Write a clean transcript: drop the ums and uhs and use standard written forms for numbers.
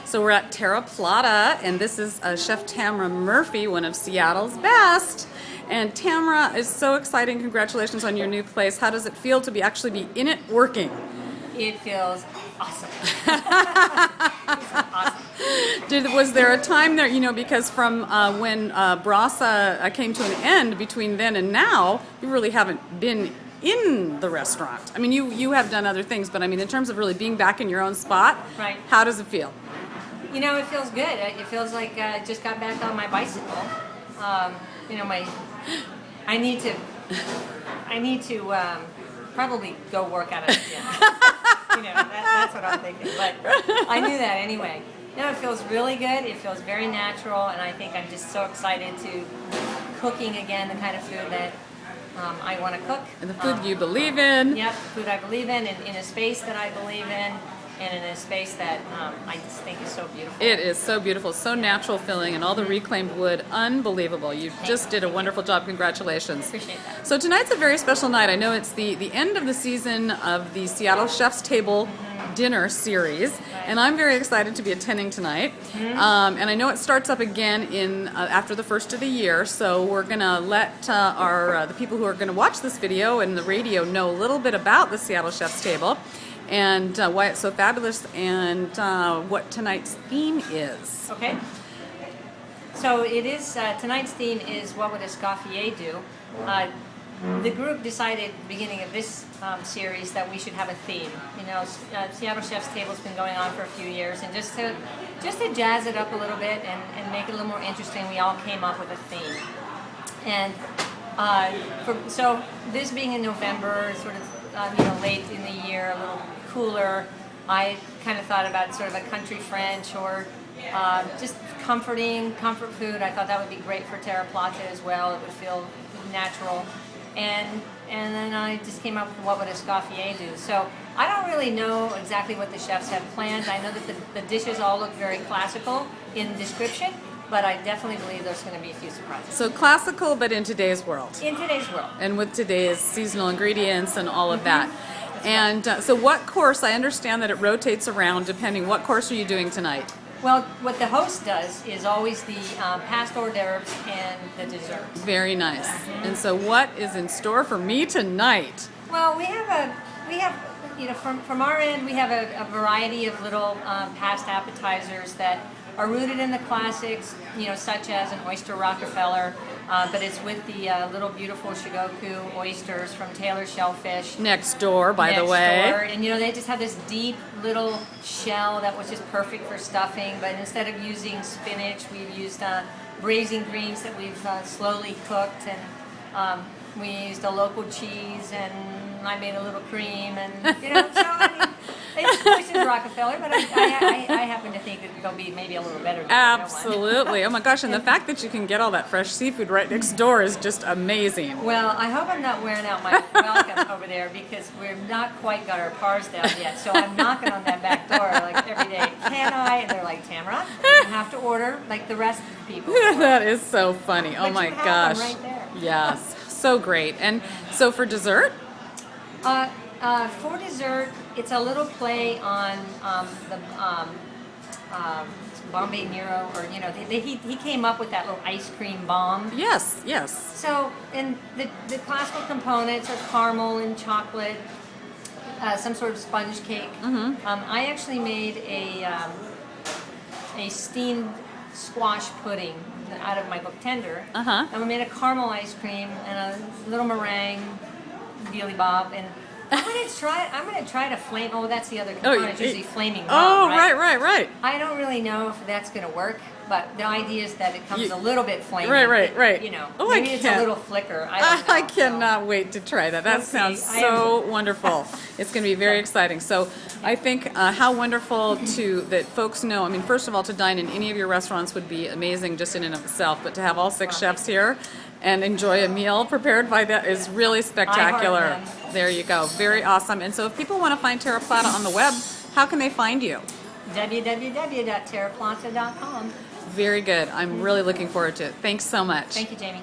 So we're at Terra Plata, and this is Chef Tamara Murphy, one of Seattle's best. And Tamara, is so exciting. Congratulations on your new place. How does it feel to actually be in it working? It feels awesome. Was there a time there, because from when Brasa came to an end, between then and now, you really haven't been in the restaurant. I mean, you have done other things, but I mean, in terms of really being back in your own spot, right? How does it feel? It feels good. It feels like I just got back on my bicycle. I need to probably go work out at the gym. That's what I'm thinking. But I knew that anyway. It feels really good. It feels very natural, and I think I'm just so excited to cooking again the kind of food that I want to cook. And the food you believe in. Yep, food I believe in a space that I believe in, and in a space that I just think is so beautiful. It is so beautiful, so natural feeling, and all the reclaimed wood, unbelievable. You just did a wonderful job. Congratulations. Appreciate that. So tonight's a very special night. I know it's the end of the season of the Seattle Chef's Table dinner series, and I'm very excited to be attending tonight. And I know it starts up again in after the first of the year, so we're gonna let the people who are gonna watch this video and the radio know a little bit about the Seattle Chef's Table and why it's so fabulous and what tonight's theme is. Okay. So it is tonight's theme is what would Escoffier do? The group decided at the beginning of this series that we should have a theme. Seattle Chef's Table's been going on for a few years, and just to jazz it up a little bit and make it a little more interesting, we all came up with a theme. And so this being in November, sort of late in the year, a little cooler, I kind of thought about sort of a country French or just comfort food. I thought that would be great for Terra Plata as well. It would feel natural. And then I just came up with what would Escoffier do. So I don't really know exactly what the chefs have planned. I know that the dishes all look very classical in description, but I definitely believe there's going to be a few surprises. So classical, but in today's world. In today's world. And with today's seasonal ingredients and all of that. And so what course, I understand that it rotates around depending, what course are you doing tonight? Well, what the host does is always the past hors d'oeuvres and the desserts. Very nice. And so what is in store for me tonight? Well, we have from our end, we have a variety of little past appetizers that are rooted in the classics, such as an oyster Rockefeller, but it's with the little beautiful Shigoku oysters from Taylor Shellfish. Next door, by the way. And they just have this deep little shell that was just perfect for stuffing, but instead of using spinach, we've used braising greens that we've slowly cooked, and we used a local cheese, and I made a little cream, and it's oyster Rockefeller, but I happen to think that they'll be maybe a little better than Absolutely. Oh my gosh, and the fact that you can get all that fresh seafood right next door is just amazing. Well, I hope I'm not wearing out my welcome over there, because we've not quite got our pars down yet, so I'm knocking on that back door like every day. Can I? And they're like, Tamara, you have to order like the rest of the people. That is so funny. But oh my you have gosh. them right there. Yes, so great. And so for dessert? For dessert, it's a little play on the Bombay Nero, or he came up with that little ice cream bomb. Yes. So, and the classical components are caramel and chocolate, some sort of sponge cake. I actually made a steamed squash pudding out of my book Tender, and we made a caramel ice cream and a little meringue dealy bob, and I'm gonna try to flame. Oh, that's the other component. It's usually flaming bomb. Oh, right. right. I don't really know if that's gonna work, but the idea is that it comes a little bit flaming. Right. Oh, maybe it's a little flicker. I cannot wait to try that. That sounds so wonderful. It's going to be very exciting. So I think how wonderful that folks know. I mean, first of all, to dine in any of your restaurants would be amazing just in and of itself, but to have all 6 chefs here and enjoy a meal prepared by that is really spectacular. There you go. Very awesome. And so if people want to find Terra Plata on the web, how can they find you? www.terraplata.com. Very good. I'm really looking forward to it. Thanks so much. Thank you, Jamie.